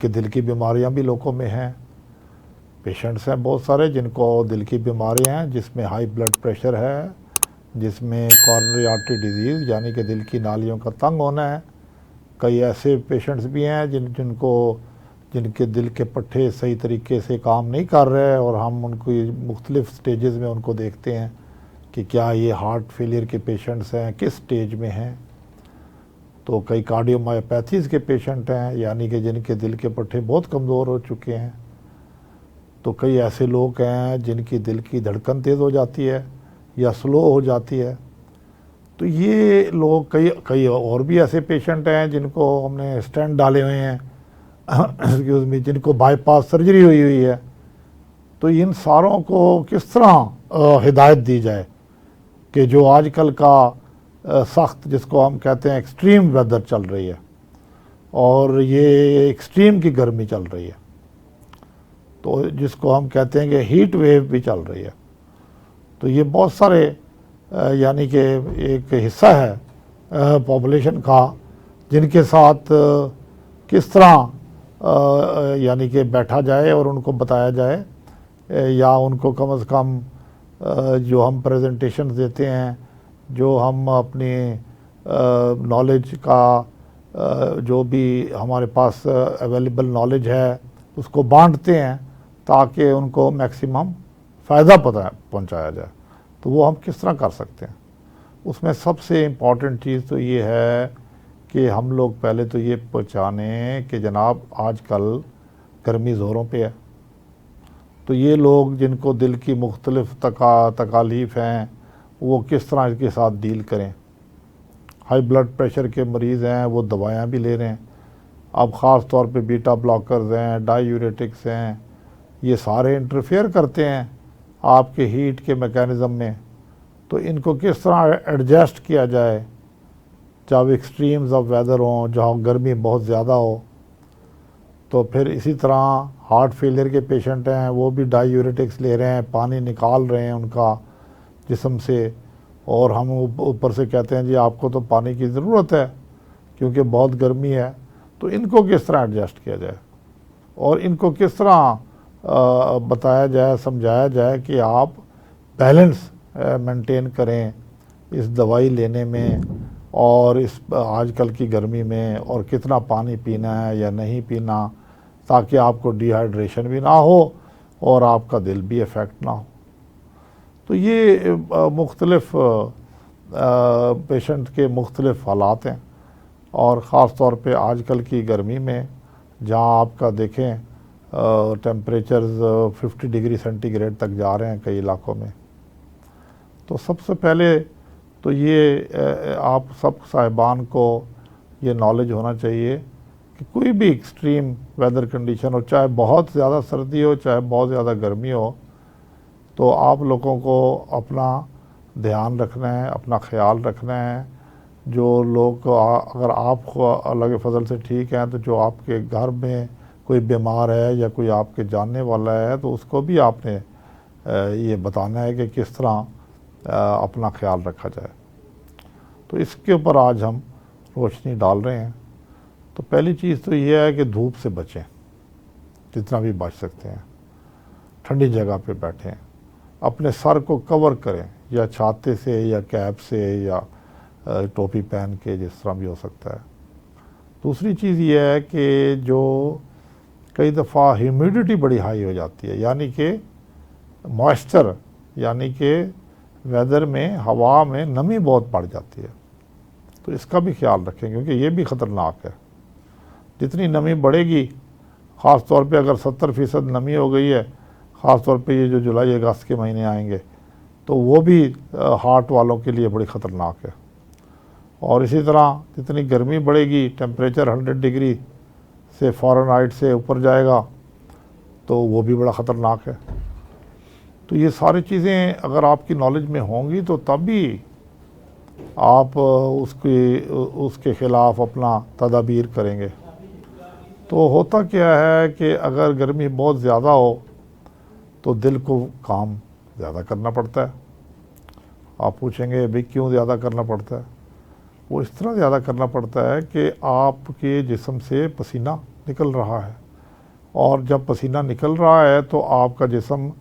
कि दिल की बीमारियां भी लोगों में हैं। पेशेंट्स हैं बहुत सारे जिनको दिल की बीमारियां हैं, जिसमें हाई ब्लड प्रेशर है, जिसमें कॉरोनरी आर्टरी डिजीज़ यानी कि दिल की नालियों का तंग होना है। कई ऐसे पेशेंट्स भी हैं जिनके दिल के पट्टे सही तरीके से काम नहीं कर रहे और हम उनको मुख्तलिफ स्टेजेस में उनको देखते हैं कि क्या ये हार्ट फेलियर के पेशेंट्स हैं, किस स्टेज में हैं। तो कई कार्डियोमायोपैथीज़ के पेशेंट हैं यानी कि जिनके दिल के पट्टे बहुत कमज़ोर हो चुके हैं। तो कई ऐसे लोग हैं जिनकी दिल की धड़कन तेज़ हो जाती है या स्लो हो जाती है। तो ये लोग कई और भी ऐसे पेशेंट हैं जिनको हमने स्टेंट डाले हुए हैं एक्सक्यूज़ मी, जिनको बाईपास सर्जरी हुई है। तो इन सारों को किस तरह हिदायत दी जाए कि जो आजकल का सख्त, जिसको हम कहते हैं एक्सट्रीम वेदर चल रही है और ये एक्सट्रीम की गर्मी चल रही है, तो जिसको हम कहते हैं कि हीट वेव भी चल रही है। तो ये बहुत सारे यानी कि एक हिस्सा है पॉपुलेशन का जिनके साथ किस तरह यानी कि बैठा जाए और उनको बताया जाए या उनको कम से कम जो हम प्रेजेंटेशन देते हैं, जो हम अपनी नॉलेज का जो भी हमारे पास अवेलेबल नॉलेज है उसको बांटते हैं ताकि उनको मैक्सिमम फ़ायदा पहुंचाया जाए। तो वो हम किस तरह कर सकते हैं? उसमें सबसे इम्पॉर्टेंट चीज़ तो ये है कि हम लोग पहले तो ये पहचानें कि जनाब आजकल गर्मी ज़ोरों पे है। तो ये लोग जिनको दिल की मुख्तलिफ़ तकालीफ हैं वो किस तरह इसके साथ डील करें। हाई ब्लड प्रेशर के मरीज़ हैं, वो दवाएं भी ले रहे हैं। अब ख़ास तौर पे बीटा ब्लॉकर्स हैं, डायूरेटिक्स हैं, ये सारे इंटरफेयर करते हैं आपके हीट के मैकेनिज़्म में। तो इनको किस तरह एडजस्ट किया जाए जब एक्सट्रीम्स ऑफ वेदर हों, जहाँ गर्मी बहुत ज़्यादा हो। तो फिर इसी तरह हार्ट फेलियर के पेशेंट हैं, वो भी डायूरेटिक्स ले रहे हैं, पानी निकाल रहे हैं उनका जिस्म से, और हम ऊपर से कहते हैं जी आपको तो पानी की ज़रूरत है क्योंकि बहुत गर्मी है। तो इनको किस तरह एडजस्ट किया जाए और इनको किस तरह बताया जाए, समझाया जाए कि आप बैलेंस मेंटेन करें इस दवाई लेने में और इस आजकल की गर्मी में, और कितना पानी पीना है या नहीं पीना, ताकि आपको डिहाइड्रेशन भी ना हो और आपका दिल भी इफ़ेक्ट ना हो। तो ये मुख्तलिफ़ पेशेंट के मुख्तलिफ़ हालात हैं और ख़ास तौर पे आजकल की गर्मी में जहाँ आपका देखें टेम्परेचर्स 50 डिग्री सेंटीग्रेड तक जा रहे हैं कई इलाकों में। तो सबसे पहले तो ये आप सब साहिबान को ये नॉलेज होना चाहिए कि कोई भी एक्सट्रीम वेदर कंडीशन हो, चाहे बहुत ज़्यादा सर्दी हो चाहे बहुत ज़्यादा गर्मी हो, तो आप लोगों को अपना ध्यान रखना है, अपना ख्याल रखना है। जो लोग अगर आप अल्लाह के फजल से ठीक हैं, तो जो आपके घर में कोई बीमार है या कोई आपके जानने वाला है, तो उसको भी आपने ये बताना है कि किस तरह अपना ख्याल रखा जाए। तो इसके ऊपर आज हम रोशनी डाल रहे हैं। तो पहली चीज़ तो ये है कि धूप से बचें, जितना भी बच सकते हैं। ठंडी जगह पे बैठें, अपने सर को कवर करें, या छाते से या कैप से या टोपी पहन के, जिस तरह भी हो सकता है। दूसरी चीज़ ये है कि जो कई दफ़ा ह्यूमिडिटी बड़ी हाई हो जाती है, यानी कि मॉइस्चर, यानी कि वेदर में हवा में नमी बहुत बढ़ जाती है। तो इसका भी ख्याल रखें क्योंकि ये भी ख़तरनाक है। जितनी नमी बढ़ेगी, ख़ास तौर पे अगर 70% नमी हो गई है, ख़ास तौर पे ये जो जुलाई अगस्त के महीने आएंगे, तो वो भी हार्ट वालों के लिए बड़ी ख़तरनाक है। और इसी तरह जितनी गर्मी बढ़ेगी, टेम्परेचर 100 डिग्री से फ़ारेनहाइट से ऊपर जाएगा, तो वो भी बड़ा ख़तरनाक है। तो ये सारी चीज़ें अगर आपकी नॉलेज में होंगी तो तब भी आप उसके ख़िलाफ़ अपना तदाबीर करेंगे। तो होता क्या है कि अगर गर्मी बहुत ज़्यादा हो तो दिल को काम ज़्यादा करना पड़ता है। आप पूछेंगे भाई क्यों ज़्यादा करना पड़ता है? वो इस तरह ज़्यादा करना पड़ता है कि आपके जिस्म से पसीना निकल रहा है और जब पसीना निकल रहा है तो आपका जिस्म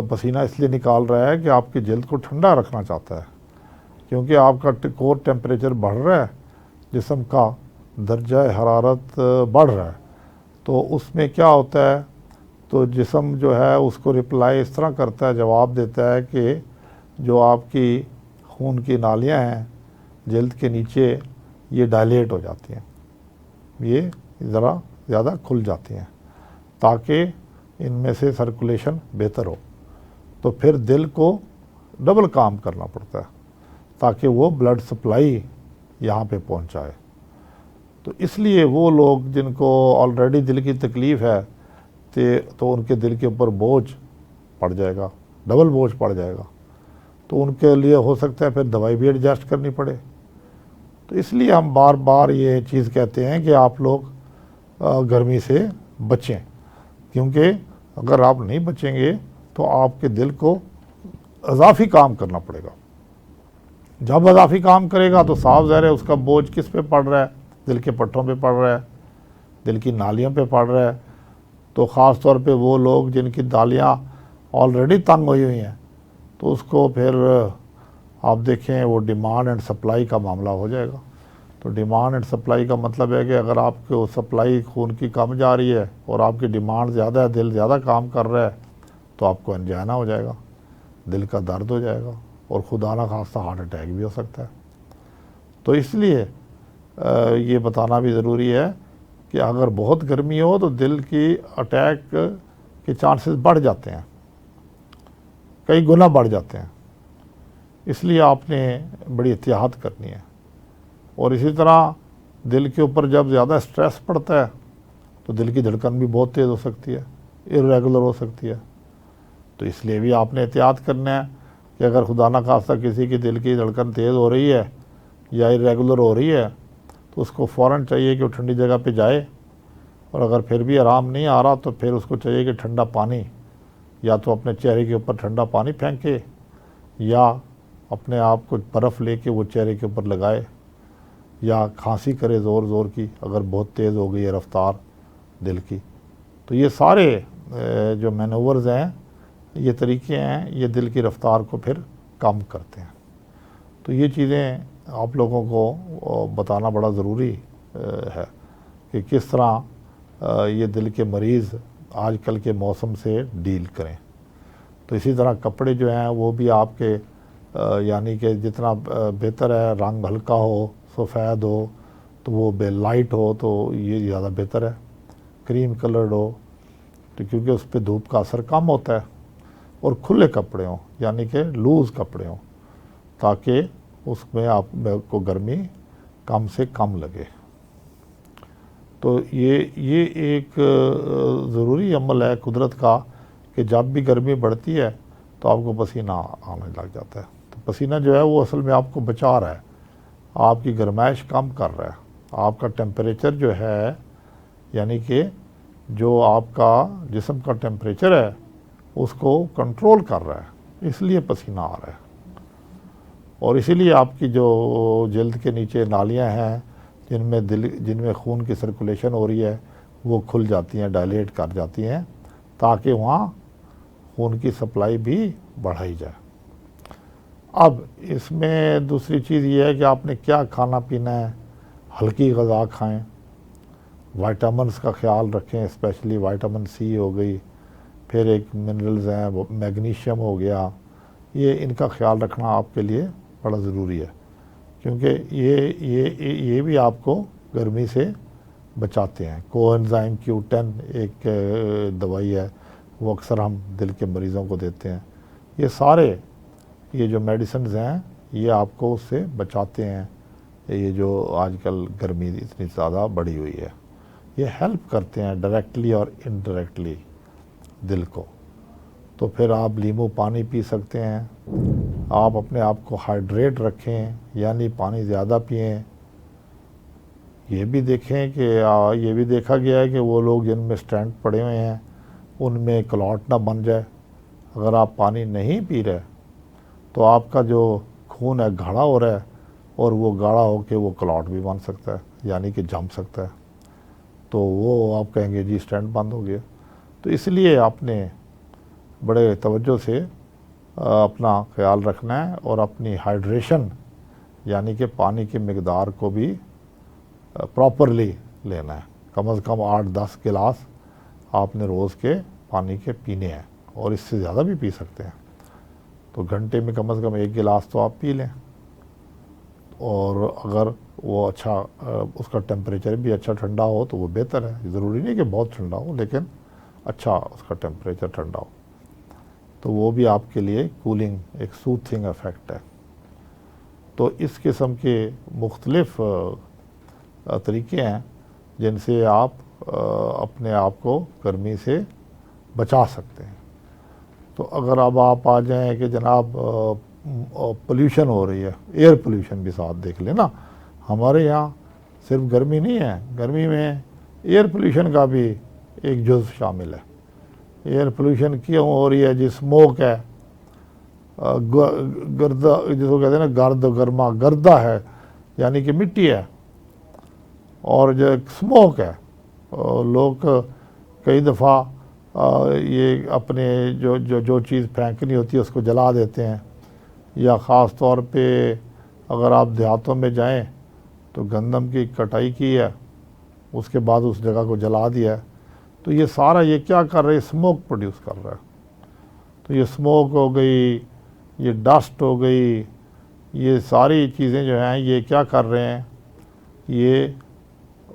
पसीना इसलिए निकाल रहा है कि आपकी जल्द को ठंडा रखना चाहता है, क्योंकि आपका कोर टेम्परेचर बढ़ रहा है, जिस्म का दर्जा हरारत बढ़ रहा है। तो उसमें क्या होता है, तो जिस्म जो है उसको रिप्लाई इस तरह करता है, जवाब देता है कि जो आपकी खून की नालियाँ हैं जल्द के नीचे ये डायलेट हो जाती हैं, ये ज़रा ज़्यादा खुल जाती हैं ताकि इनमें से सर्कुलेशन बेहतर हो। तो फिर दिल को डबल काम करना पड़ता है ताकि वो ब्लड सप्लाई यहाँ पे पहुँचाए। तो इसलिए वो लोग जिनको ऑलरेडी दिल की तकलीफ़ है तो उनके दिल के ऊपर बोझ पड़ जाएगा, डबल बोझ पड़ जाएगा, तो उनके लिए हो सकता है फिर दवाई भी एडजस्ट करनी पड़े। तो इसलिए हम बार बार ये चीज़ कहते हैं कि आप लोग गर्मी से बचें, क्योंकि अगर आप नहीं बचेंगे तो आपके दिल को अजाफी काम करना पड़ेगा। जब अजाफी काम करेगा तो साफ ज़ाहिर है उसका बोझ किस पे पड़ रहा है, दिल के पट्टों पे पड़ रहा है, दिल की नालियों पे पड़ रहा है। तो ख़ास तौर पे वो लोग जिनकी नालियाँ ऑलरेडी तंग हुई हुई हैं, तो उसको फिर आप देखें वो डिमांड एंड सप्लाई का मामला हो जाएगा। तो डिमांड एंड सप्लाई का मतलब है कि अगर आपको सप्लाई खून की कम जा रही है और आपकी डिमांड ज़्यादा है, दिल ज़्यादा काम कर रहा है, तो आपको एंजाइना हो जाएगा, दिल का दर्द हो जाएगा और खुदा ना खास्ता हार्ट अटैक भी हो सकता है। तो इसलिए ये बताना भी ज़रूरी है कि अगर बहुत गर्मी हो तो दिल की अटैक के चांसेस बढ़ जाते हैं, कई गुना बढ़ जाते हैं। इसलिए आपने बड़ी एहतियात करनी है। और इसी तरह दिल के ऊपर जब ज़्यादा स्ट्रेस पड़ता है तो दिल की धड़कन भी बहुत तेज़ हो सकती है, इर्रेगुलर हो सकती है। तो इसलिए भी आपने एहतियात करना है कि अगर खुदा ना खास्ता किसी की दिल की धड़कन तेज़ हो रही है या इर्रेगुलर हो रही है तो उसको फ़ौरन चाहिए कि वो ठंडी जगह पे जाए, और अगर फिर भी आराम नहीं आ रहा तो फिर उसको चाहिए कि ठंडा पानी या तो अपने चेहरे के ऊपर ठंडा पानी फेंके या अपने आप को बर्फ़ लेके वो चेहरे के ऊपर लगाए, या खांसी करे ज़ोर ज़ोर की अगर बहुत तेज़ हो गई है रफ़्तार दिल की। तो ये सारे जो मैनूवर्स हैं, ये तरीके हैं, ये दिल की रफ़्तार को फिर कम करते हैं। तो ये चीज़ें आप लोगों को बताना बड़ा ज़रूरी है कि किस तरह ये दिल के मरीज़ आजकल के मौसम से डील करें। तो इसी तरह कपड़े जो हैं वो भी आपके यानी कि जितना बेहतर है, रंग हल्का हो, सफ़ेद हो, तो वो लाइट हो तो ये ज़्यादा बेहतर है। क्रीम कलर्ड हो तो क्योंकि उस पर धूप का असर कम होता है, और खुले कपड़े हों यानी कि लूज़ कपड़े हों ताकि उसमें आपको गर्मी कम से कम लगे। तो ये एक ज़रूरी अमल है कुदरत का कि जब भी गर्मी बढ़ती है तो आपको पसीना आने लग जाता है। तो पसीना जो है वो असल में आपको बचा रहा है, आपकी गर्माइश कम कर रहा है, आपका टेम्परेचर जो है यानी कि जो आपका जिस्म का टेम्परेचर है उसको कंट्रोल कर रहा है, इसलिए पसीना आ रहा है। और इसीलिए आपकी जो जल्द के नीचे नालियां हैं जिनमें खून की सर्कुलेशन हो रही है वो खुल जाती हैं, डायलेट कर जाती हैं ताकि वहाँ खून की सप्लाई भी बढ़ाई जाए। अब इसमें दूसरी चीज़ ये है कि आपने क्या खाना पीना है, हल्की ग़िज़ा खाएं, विटामिन्स का ख्याल रखें, स्पेशली विटामिन सी हो गई, फिर एक मिनरल्स हैं मैग्नीशियम हो गया, ये इनका ख्याल रखना आपके लिए बड़ा ज़रूरी है, क्योंकि ये भी आपको गर्मी से बचाते हैं। कोएंजाइम Q10 एक दवाई है, वो अक्सर हम दिल के मरीज़ों को देते हैं। ये सारे ये जो मेडिसिन्स हैं ये आपको उससे बचाते हैं। ये जो आजकल गर्मी इतनी ज़्यादा बढ़ी हुई है, ये हेल्प करते हैं डायरेक्टली और इनडायरेक्टली दिल को। तो फिर आप नींबू पानी पी सकते हैं, आप अपने आप को हाइड्रेट रखें यानी पानी ज़्यादा पिएं। ये भी देखें कि ये भी देखा गया है कि वो लोग जिनमें स्टेंट पड़े हुए हैं उनमें क्लॉट ना बन जाए। अगर आप पानी नहीं पी रहे तो आपका जो खून है गाढ़ा हो रहा है और वो गाढ़ा होकर वो क्लॉट भी बन सकता है यानी कि जम सकता है। तो वो आप कहेंगे जी स्टेंट बंद हो गया। तो इसलिए आपने बड़े तवज्जो से अपना ख्याल रखना है और अपनी हाइड्रेशन यानी कि पानी की मकदार को भी प्रॉपरली लेना है। कम से कम 8-10 गिलास आपने रोज़ के पानी के पीने हैं, और इससे ज़्यादा भी पी सकते हैं। तो घंटे में कम से कम 1 गिलास तो आप पी लें। और अगर वो अच्छा उसका टेम्परेचर भी अच्छा ठंडा हो तो वो बेहतर है। ज़रूरी नहीं कि बहुत ठंडा हो, लेकिन अच्छा उसका टेम्परेचर ठंडा हो, तो वो भी आपके लिए कूलिंग एक सूथिंग इफ़ेक्ट है। तो इस किस्म के मुख्तलिफ तरीके हैं जिनसे आप अपने आप को गर्मी से बचा सकते हैं। तो अगर अब आप आ जाएं कि जनाब पोल्यूशन हो रही है, एयर पोल्यूशन भी साथ देख लेना। हमारे यहाँ सिर्फ गर्मी नहीं है, गर्मी में एयर पोल्यूशन का भी एक जुज़ शामिल है। एयर पोल्यूशन क्यों हो रही है जी? स्मोक है, गर्दा जिसको कहते हैं ना, गर्दा है यानी कि मिट्टी है, और जो स्मोक है, लोग कई दफ़ा ये अपने जो चीज़ फेंकनी होती है उसको जला देते हैं। या ख़ास तौर पे अगर आप देहातों में जाएं तो गंदम की कटाई की है, उसके बाद उस जगह को जला दिया है, तो ये सारा ये क्या कर रहा है? स्मोक प्रोड्यूस कर रहा है। तो ये स्मोक हो गई, ये डस्ट हो गई, ये सारी चीज़ें जो हैं ये क्या कर रहे हैं? ये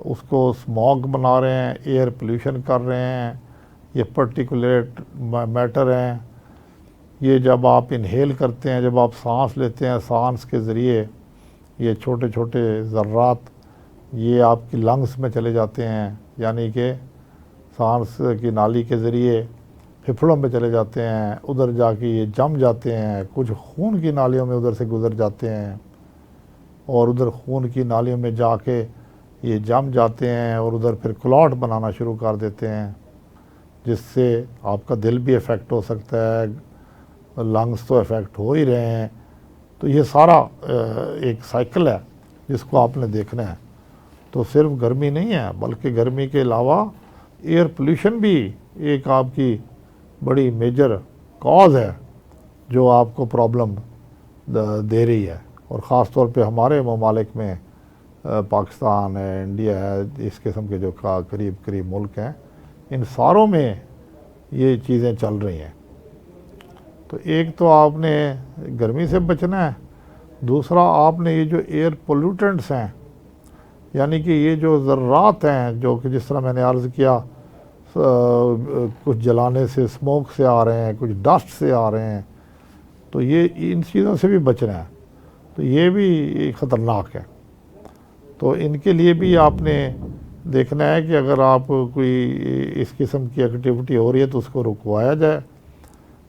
उसको स्मॉग बना रहे हैं, एयर पोल्यूशन कर रहे हैं। ये पर्टिकुलेट मैटर हैं, ये जब आप इनहेल करते हैं, जब आप सांस लेते हैं, सांस के ज़रिए ये छोटे छोटे ज़र्रात ये आपकी लंग्स में चले जाते हैं, यानी कि सांस की नाली के ज़रिए फेफड़ों में चले जाते हैं, उधर जाके ये जम जाते हैं, कुछ खून की नालियों में उधर से गुज़र जाते हैं, और उधर खून की नालियों में जाके ये जम जाते हैं, और उधर फिर क्लॉट बनाना शुरू कर देते हैं, जिससे आपका दिल भी इफ़ेक्ट हो सकता है, लंग्स तो इफ़ेक्ट हो ही रहे हैं। तो ये सारा एक साइकिल है जिसको आपने देखना है। तो सिर्फ गर्मी नहीं है, बल्कि गर्मी के अलावा एयर पोल्यूशन भी एक आपकी बड़ी मेजर कॉज है जो आपको प्रॉब्लम दे रही है। और ख़ास तौर पे हमारे ममालिक में पाकिस्तान है, इंडिया है, इस किस्म के जो करीब करीब मुल्क हैं, इन सारों में ये चीज़ें चल रही हैं। तो एक तो आपने गर्मी से बचना है, दूसरा आपने ये जो एयर पोल्यूटेंट्स हैं, यानी कि ये जो ज़र्रात हैं जो कि जिस तरह मैंने अर्ज़ किया, कुछ जलाने से, स्मोक से आ रहे हैं, कुछ डस्ट से आ रहे हैं, तो ये इन चीज़ों से भी बचना है। तो ये भी ख़तरनाक है। तो इनके लिए भी आपने देखना है कि अगर आप कोई इस किस्म की एक्टिविटी हो रही है तो उसको रुकवाया जाए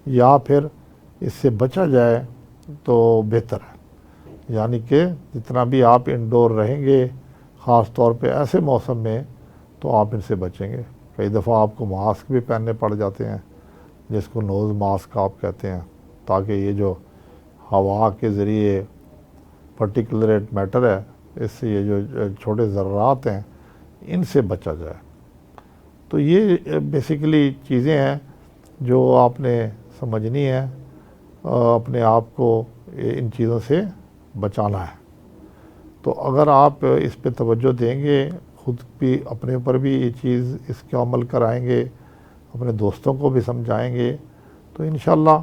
या फिर इससे बचा जाए तो बेहतर है। यानी कि जितना भी आप इंडोर रहेंगे, ख़ास तौर पे ऐसे मौसम में, तो आप इनसे बचेंगे। कई दफ़ा आपको मास्क भी पहनने पड़ जाते हैं, जिसको नोज़ मास्क आप कहते हैं, ताकि ये जो हवा के ज़रिए पर्टिकुलरेट मैटर है, इससे ये जो छोटे ज़र्रात हैं इनसे बचा जाए। तो ये बेसिकली चीज़ें हैं जो आपने समझनी है, अपने आप को इन चीज़ों से बचाना है। तो अगर आप इस पे तवज्जो देंगे, ख़ुद भी अपने ऊपर भी ये चीज़ इसका अमल कराएंगे, अपने दोस्तों को भी समझाएंगे, तो इंशाअल्लाह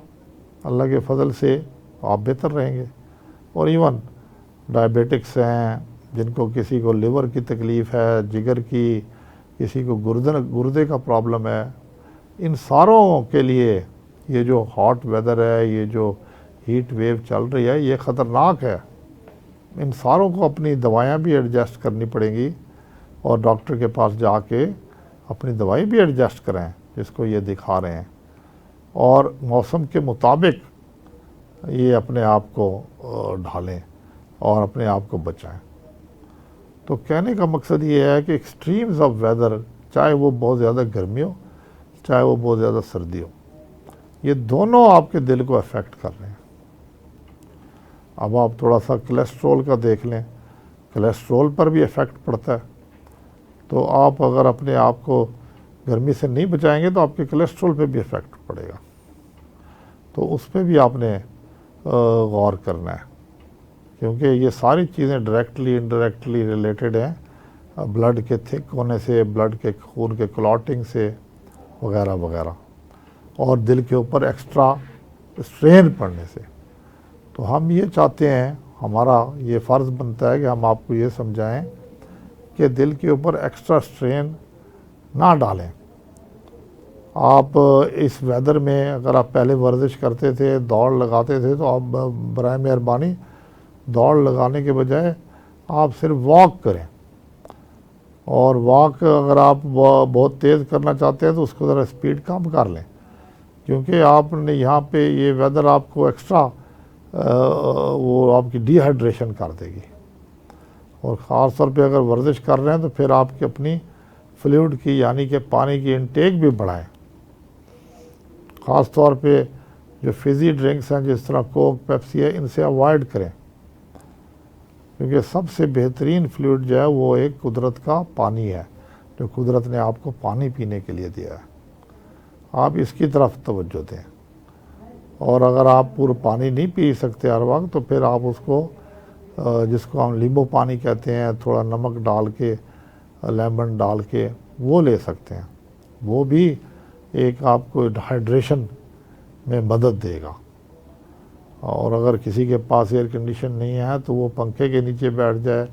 अल्लाह के फ़ज़ल से आप बेहतर रहेंगे। और इवन डायबिटिक्स हैं, जिनको किसी को लिवर की तकलीफ़ है, जिगर की, किसी को गुर्दे का प्रॉब्लम है, इन सारों के लिए ये जो हॉट वेदर है, ये जो हीट वेव चल रही है, ये ख़तरनाक है। इन सारों को अपनी दवाइयाँ भी एडजस्ट करनी पड़ेंगी, और डॉक्टर के पास जाके अपनी दवाई भी एडजस्ट करें जिसको ये दिखा रहे हैं, और मौसम के मुताबिक ये अपने आप को ढालें और अपने आप को बचाएं। तो कहने का मकसद ये है कि एक्सट्रीम्स ऑफ वेदर, चाहे वो बहुत ज़्यादा गर्मी हो, चाहे वो बहुत ज़्यादा सर्दी हो, ये दोनों आपके दिल को अफेक्ट कर रहे हैं। अब आप थोड़ा सा कोलेस्ट्रॉल का देख लें, कोलेस्ट्रॉल पर भी इफ़ेक्ट पड़ता है। तो आप अगर अपने आप को गर्मी से नहीं बचाएंगे तो आपके कोलेस्ट्रॉल पे भी इफ़ेक्ट पड़ेगा। तो उस पर भी आपने गौर करना है, क्योंकि ये सारी चीज़ें डायरेक्टली इनडायरेक्टली रिलेटेड हैं ब्लड के थिक होने से, ब्लड के खून के क्लॉटिंग से वगैरह वगैरह, और दिल के ऊपर एक्स्ट्रा स्ट्रेन पड़ने से। तो हम ये चाहते हैं, हमारा ये फ़र्ज़ बनता है कि हम आपको ये समझाएं कि दिल के ऊपर एक्स्ट्रा स्ट्रेन ना डालें। आप इस वेदर में अगर आप पहले वर्जिश करते थे, दौड़ लगाते थे, तो आप बराए मेहरबानी दौड़ लगाने के बजाय आप सिर्फ वॉक करें। और वॉक अगर आप बहुत तेज़ करना चाहते हैं तो उसको ज़रा स्पीड कम कर लें, क्योंकि आपने यहाँ पे ये वेदर आपको एक्स्ट्रा वो आपकी डिहाइड्रेशन कर देगी। और ख़ास तौर पे अगर वर्जिश कर रहे हैं तो फिर आपकी अपनी फ्लूइड की यानी कि पानी की इनटेक भी बढ़ाएं। ख़ास तौर पे जो फिज़ी ड्रिंक्स हैं जिस तरह कोक, पेप्सी है, इनसे अवॉइड करें, क्योंकि सबसे बेहतरीन फ्लूइड जो है वो एक कुदरत का पानी है, जो कुदरत ने आपको पानी पीने के लिए दिया है। आप इसकी तरफ तवज्जो दें। और अगर आप पूरा पानी नहीं पी सकते हर वक्त, तो फिर आप उसको जिसको हम नींबू पानी कहते हैं, थोड़ा नमक डाल के, लेमन डाल के वो ले सकते हैं। वो भी एक आपको हाइड्रेशन में मदद देगा। और अगर किसी के पास एयर कंडीशन नहीं है तो वो पंखे के नीचे बैठ जाए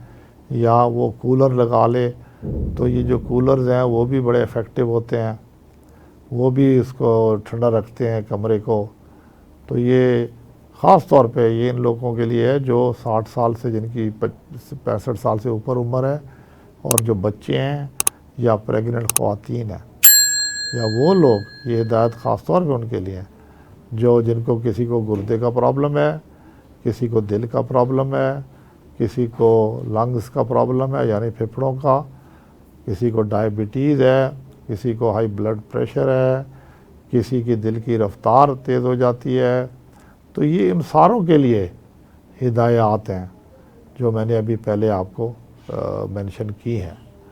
या वो कूलर लगा ले। तो ये जो कूलर्स हैं वो भी बड़े इफ़ेक्टिव होते हैं, वो भी इसको ठंडा रखते हैं कमरे को। तो ये ख़ास तौर पे ये इन लोगों के लिए है जो 60 साल से, जिनकी 65 साल से ऊपर उम्र है, और जो बच्चे हैं या प्रेग्नेंट ख़वातीन हैं, या वो लोग, ये हिदायत ख़ास तौर पे उनके लिए है जो जिनको किसी को गुर्दे का प्रॉब्लम है, किसी को दिल का प्रॉब्लम है, किसी को लंग्स का प्रॉब्लम है यानी फेफड़ों का, किसी को डायबिटीज़ है, किसी को हाई ब्लड प्रेशर है, किसी की दिल की रफ्तार तेज़ हो जाती है। तो ये इन सारों के लिए हिदायत हैं जो मैंने अभी पहले आपको मेंशन की हैं।